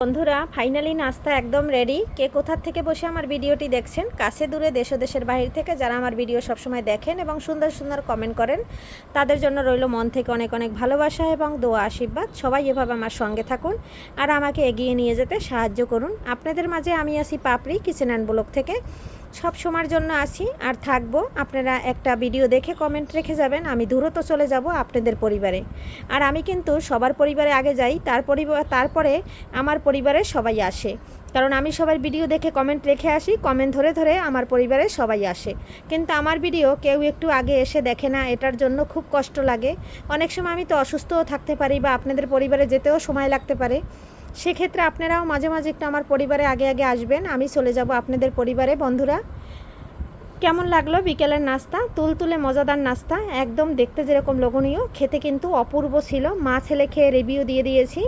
বন্ধুরা ফাইনালি নাস্তা একদম রেডি। কে কোথা থেকে বসে আমার ভিডিওটি দেখছেন, কাছে দূরে দেশ ও দেশের বাইরে থেকে যারা আমার ভিডিও সবসময় দেখেন এবং সুন্দর সুন্দর কমেন্ট করেন, তাদের জন্য রইল মন থেকে অনেক অনেক ভালোবাসা এবং দোয়া আশীর্বাদ। সবাই এভাবে আমার সঙ্গে থাকুন আর আমাকে এগিয়ে নিয়ে যেতে সাহায্য করুন। আপনাদের মাঝে আমি আসি পাপড়ি কিচেন অ্যান্ড ব্লগ থেকে, সব সময়ের জন্য আসি আর থাকবো। আপনারা একটা ভিডিও দেখে কমেন্ট রেখে যাবেন, আমি দ্রুত চলে যাব আপনাদের পরিবারে। আর আমি কিন্তু সবার পরিবারে আগে যাই, তারপরে আমার পরিবারের সবাই আসে, কারণ আমি সবার ভিডিও দেখে কমেন্ট রেখে আসি, কমেন্ট ধরে ধরে আমার পরিবারের সবাই আসে। কিন্তু আমার ভিডিও কেউ একটু আগে এসে দেখে না, এটার জন্য খুব কষ্ট লাগে। অনেক সময় আমি তো অসুস্থও থাকতে পারি বা আপনাদের পরিবারে যেতেও সময় লাগতে পারে। সেক্ষেত্রে আপনারাও মাঝে মাঝে একটু আমার পরিবারে আগে আগে আসবেন, আমি চলে যাব আপনাদের পরিবারে। বন্ধুরা, কেমন লাগলো বিকেলের নাস্তা? তুলতুলে মজাদার নাস্তা, একদম দেখতে যেরকম লোভনীয়, খেতে কিন্তু অপূর্ব ছিল। মা ছেলে খেয়ে রিভিউ দিয়ে দিয়েছি।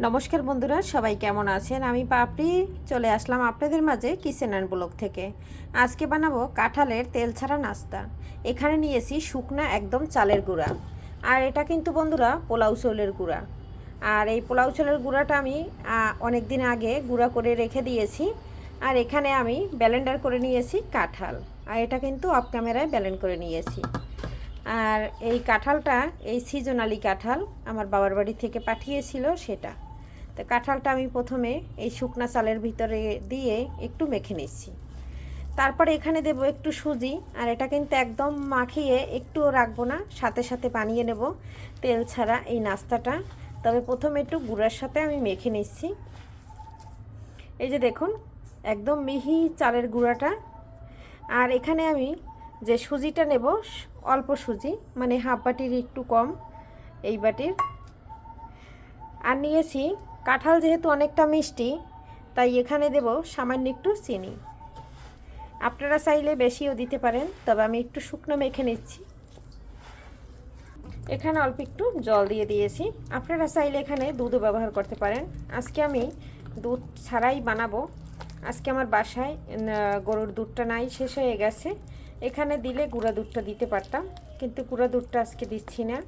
নমস্কার বন্ধুরা, সবাই কেমন আছেন? আমি পাপড়ি চলে আসলাম আপনাদের মাঝে কিচেন অ্যান্ড ব্লগ থেকে। আজকে বানাবো কাঁঠালের তেল ছাড়া নাস্তা। এখানে নিয়েছি শুকনা একদম চালের গুঁড়া, আর এটা কিন্তু বন্ধুরা পোলাও চালের গুঁড়া। আর এই পোলাও চালের গুঁড়াটা আমি অনেক দিন আগে গুঁড়া করে রেখে দিয়েছি। আর এখানে আমি ব্লেন্ডার করে নিয়েছি কাঁঠাল, আর এটা কিন্তু অফ ক্যামেরায় ব্লেন্ড করে নিয়েছি। আর এই কাঁঠালটা এই সিজনালি কাঁঠাল আমার বাবার বাড়ি থেকে পাঠিয়েছিল সেটা। তো কাঁঠালটা আমি প্রথমে এই শুকনা চালের ভিতরে দিয়ে একটু মেখে নিচ্ছি। তারপরে এখানে দেব একটু সুজি, আর এটা কিন্তু একদম মাখিয়ে একটুও রাখবো না, সাথে সাথে বানিয়ে নেব তেল ছাড়া এই নাস্তাটা। তবে প্রথমে একটু গুঁড়ার সাথে আমি মেখে নিচ্ছি। এই যে দেখুন, একদম মিহি চালের গুঁড়াটা। আর এখানে আমি যে সুজিটা নেব, অল্প সুজি, মানে হাফ বাটির একটু কম এই বাটির। আর নিয়েছি কাঁঠাল, যেহেতু অনেকটা মিষ্টি, তাই এখানে দেব সামান্য একটু চিনি। আপনারা চাইলে বেশিও দিতে পারেন, তবে আমি একটু শুকনো মেখে নিচ্ছি। এখানে অল্প একটু জল দিয়ে দিয়েছি। আপনারা চাইলে এখানে দুধও ব্যবহার করতে পারেন। আজকে আমি দুধ ছাড়াই বানাবো। আজকে আমার বাসায় গরুর দুধটা নাই, শেষ হয়ে গেছে। এখানে দিলে গুঁড়া দুধটা দিতে পারতাম, কিন্তু গুঁড়া দুধটা আজকে দিচ্ছি না,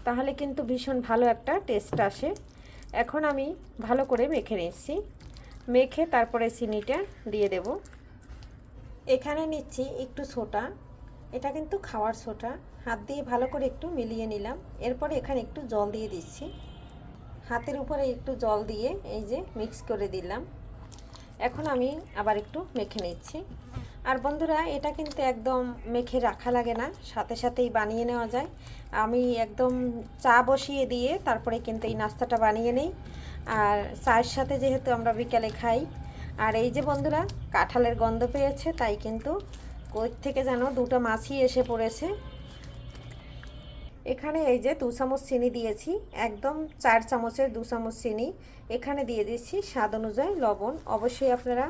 তাহলে কিন্তু ভীষণ ভালো একটা টেস্ট আসে। এখন আমি ভালো করে মেখে নিচ্ছি। মেখে তারপরে চিনিটা দিয়ে দেব। এখানে নিচ্ছি একটু সোডা, এটা কিন্তু খাওয়ার সোডা। হাত দিয়ে ভালো করে একটু মিলিয়ে নিলাম। এরপরে এখানে একটু জল দিয়ে দিচ্ছি। হাতের উপরে একটু জল দিয়ে এই যে মিক্স করে দিলাম। এখন আমি আবার একটু মেখে নিচ্ছি। আর বন্ধুরা, এটা কিন্তু একদম মেখে রাখা লাগে না, সাথে সাথেই বানিয়ে নেওয়া যায়। আমি একদম চা বসিয়ে দিয়ে তারপরে কিন্তু এই নাস্তাটা বানিয়ে নিই। আর চায়ের সাথে যেহেতু আমরা বিকালে খাই। আর এই যে বন্ধুরা, কাঁঠালের গন্ধ পেয়েছে, তাই কিন্তু কই থেকে যেন দুটো মাছই এসে পড়েছে। এখানে এই যে 2 চামচ চিনি দিয়েছি, একদম 4 চামচের 2 চামচ চিনি। এখানে দিয়ে দিচ্ছি স্বাদ অনুযায়ী লবণ। অবশ্যই আপনারা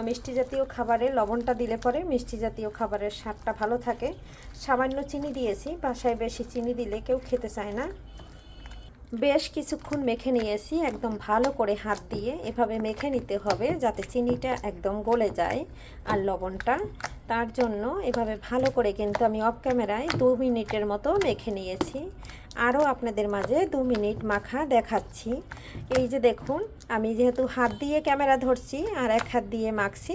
মিষ্টি জাতীয় খাবারে লবণটা দিলে পরে মিষ্টি জাতীয় খাবারের স্বাদটা ভালো থাকে। সামান্য চিনি দিয়েছি, বাসায় বেশি চিনি দিলে কেউ খেতে চায় না। বেশ কিছুক্ষণ মেখে নিয়েছি, একদম ভালো করে হাত দিয়ে এভাবে মেখে নিতে হবে যাতে চিনিটা একদম গলে যায় আর লবণটা। তার জন্য এভাবে ভালো করে কিন্তু আমি অফ ক্যামেরায় 2 মিনিটের মতো মেখে নিয়েছি। আরও আপনাদের মাঝে 2 মিনিট মাখা দেখাচ্ছি। এই যে দেখুন, আমি যেহেতু হাত দিয়ে ক্যামেরা ধরছি আর এক হাত দিয়ে মাখছি,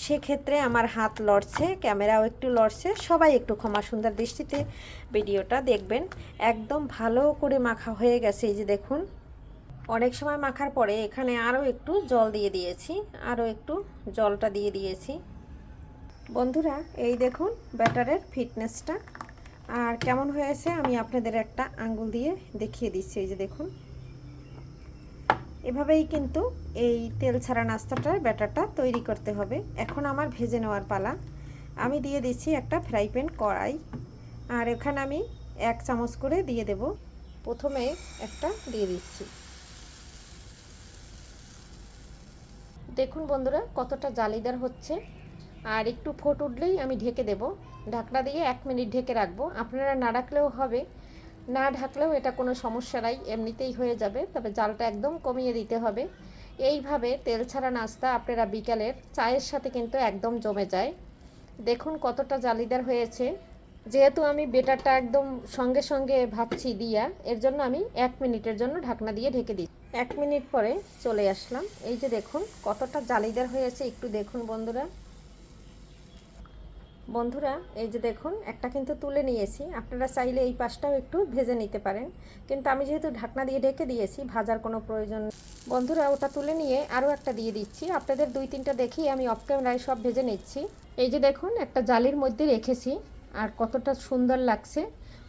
সেক্ষেত্রে আমার হাত লড়ছে, ক্যামেরাও একটু লড়ছে। সবাই একটু ক্ষমা সুন্দর দৃষ্টিতে ভিডিওটা দেখবেন। একদম ভালো করে মাখা হয়ে গেছে। এই যে দেখুন, অনেক সময় মাখার পরে এখানে আরও একটু জল দিয়ে দিয়েছি, আরও একটু জলটা দিয়ে দিয়েছি। বন্ধুরা, এই দেখুন ব্যাটারের ফিটনেসটা আর কেমন হয়েছে আমি আপনাদের একটা আঙ্গুল দিয়ে দেখিয়ে দিচ্ছি। এই যে দেখুন, এভাবেই কিন্তু এই তেল ছাড়া নাস্তাটার ব্যাটারটা তৈরি করতে হবে। এখন আমার ভেজে নেওয়ার পালা। আমি দিয়ে দিচ্ছি একটা ফ্রাই প্যান কড়াই, আর এখানে আমি 1 চামচ করে দিয়ে দেব। প্রথমে একটা দিয়ে দিচ্ছি। দেখুন বন্ধুরা, কতটা জালিদার হচ্ছে। আর একটু ফোট উঠলেই আমি ঢেকে দেব। ঢাকনা দিয়ে 1 মিনিট ঢেকে রাখবো। আপনারা না রাখলেও হবে, না ঢাকলেও এটা কোনো সমস্যা নাই, এমনিতেই হয়ে যাবে। তবে জালটা একদম কমিয়ে দিতে হবে। এইভাবে তেল ছাড়া নাস্তা আপনারা বিকালের চায়ের সাথে কিন্তু একদম জমে যায়। দেখুন কতটা জালিদার হয়েছে। যেহেতু আমি বেটারটা একদম সঙ্গে সঙ্গে ভাজছি দিয়া, এর জন্য আমি 1 মিনিটের জন্য ঢাকনা দিয়ে ঢেকে দিই। 1 মিনিট পরে চলে আসলাম। এই যে দেখুন কতটা জালিদার হয়েছে, একটু দেখুন বন্ধুরা। বন্ধুরা এই যে দেখুন একটা কিন্তু তুলে নিয়েছি, আপনারা চাইলে এই পাশটাও একটু ভেজে নিতে পারেন, কিন্তু আমি যেহেতু ঢাকনা দিয়ে ঢেকে দিয়েছি ভাজার কোনো প্রয়োজন নেই। বন্ধুরা ওটা তুলে নিয়ে আরও একটা দিয়ে দিচ্ছি, আপনাদের 2-3টা দেখিয়ে আমি অফ ক্যামেরায় সব ভেজে নিচ্ছি। এই যে দেখুন একটা জালির মধ্যে রেখেছি, আর কতটা সুন্দর লাগছে।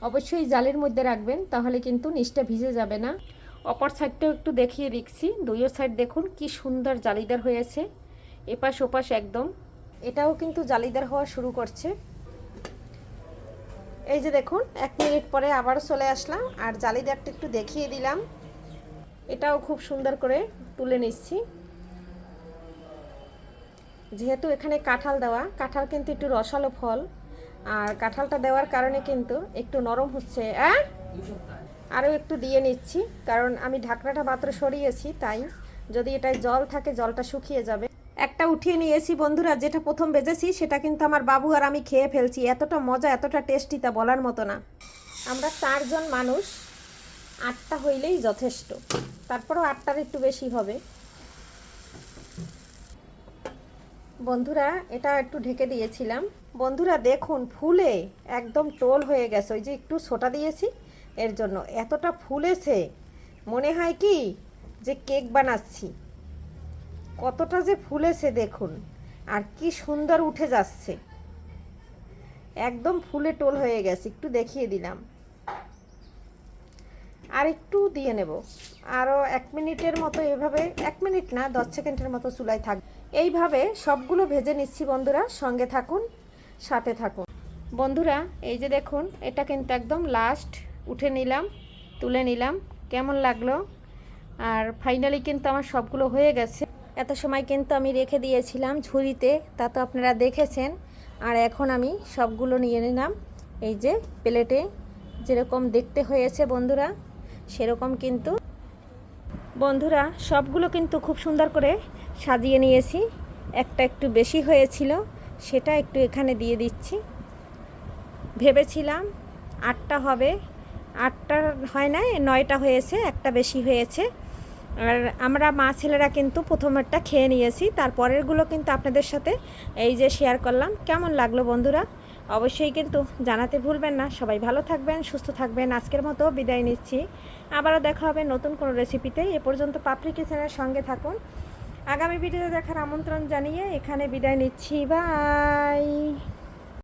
অবশ্যই জালির মধ্যে রাখবেন, তাহলে কিন্তু নিচটা ভিজে যাবে না। অপর সাইডটাও একটু দেখিয়ে দিচ্ছি, দুইও সাইড দেখুন কি সুন্দর জালিদার হয়েছে, এপাশ ওপাশ একদম। এটাও কিন্তু জালিদার হওয়া শুরু করছে। এই যে দেখুন 1 মিনিট পরে আবার চলে আসলাম, আর জালিদারটা একটু দেখিয়ে দিলাম। এটাও খুব সুন্দর করে তুলে নিচ্ছি। যেহেতু এখানে কাঁঠাল দেওয়া, কাঁঠাল কিন্তু একটু রসালো ফল, আর কাঁঠালটা দেওয়ার কারণে কিন্তু একটু নরম হচ্ছে। আরও একটু দিয়ে নিচ্ছি, কারণ আমি ঢাকনাটা মাত্র সরিয়েছি, তাই যদি এটায় জল থাকে জলটা শুকিয়ে যাবে। একটা উঠিয়ে নিয়েছি বন্ধুরা, যেটা প্রথম ভেজেছি সেটা কিন্তু আমার বাবু আর আমি খেয়ে ফেলছি। এতটা মজা, এতটা টেস্টি তা বলার মতো না। আমরা 4 জন মানুষ, 8টা হইলেই যথেষ্ট, তারপরও 8টার একটু বেশি হবে। বন্ধুরা এটা একটু ঢেকে দিয়েছিলাম। বন্ধুরা দেখুন ফুলে একদম টোল হয়ে গেছে, ওই যে একটু সোটা দিয়েছি এর জন্য এতটা ফুলেছে, মনে হয় কি যে কেক বানাচ্ছি। কতটা যে ফুলেছে দেখুন, আর কি সুন্দর উঠে যাচ্ছে, একদম ফুলে টোল হয়ে গেছে। একটু দেখিয়ে দিলাম, আর একটু দিয়ে নেব, আরও 1 মিনিটের মতো এভাবে, 1 মিনিট না 10 সেকেন্ডের মতো চুলায় থাকবে। এইভাবে সবগুলো ভেজে নিচ্ছি বন্ধুরা, সঙ্গে থাকুন, সাথে থাকুন। বন্ধুরা এই যে দেখুন এটা কিন্তু একদম লাস্ট উঠে নিলাম, তুলে নিলাম, কেমন লাগলো। আর ফাইনালি কিন্তু আমার সবগুলো হয়ে গেছে। এত সময় কিন্তু আমি রেখে দিয়েছিলাম ঝুড়িতে, তা তো আপনারা দেখেছেন। আর এখন আমি সবগুলো নিয়ে নিলাম এই যে প্লেটে, যেরকম দেখতে হয়েছে বন্ধুরা সেরকম কিন্তু। বন্ধুরা সবগুলো কিন্তু খুব সুন্দর করে সাজিয়ে নিয়েছি। একটা একটু বেশি হয়েছিল, সেটা একটু এখানে দিয়ে দিচ্ছি। ভেবেছিলাম 8টা হবে, 8টা হয় না, 9টা হয়েছে, একটা বেশি হয়েছে। আর আমরা মা ছেলেরা কিন্তু প্রথমেরটা খেয়ে নিয়েছি, তারপরেরগুলো কিন্তু আপনাদের সাথে এই যে শেয়ার করলাম। কেমন লাগলো বন্ধুরা অবশ্যই কিন্তু জানাতে ভুলবেন না। সবাই ভালো থাকবেন, সুস্থ থাকবেন। আজকের মতো বিদায় নিচ্ছি, আবারও দেখা হবে নতুন কোনো রেসিপিতে। এ পর্যন্ত পাপড়ি কিচেনের সঙ্গে থাকুন। আগামী ভিডিও দেখার আমন্ত্রণ জানিয়ে এখানে বিদায় নিচ্ছি, বাই।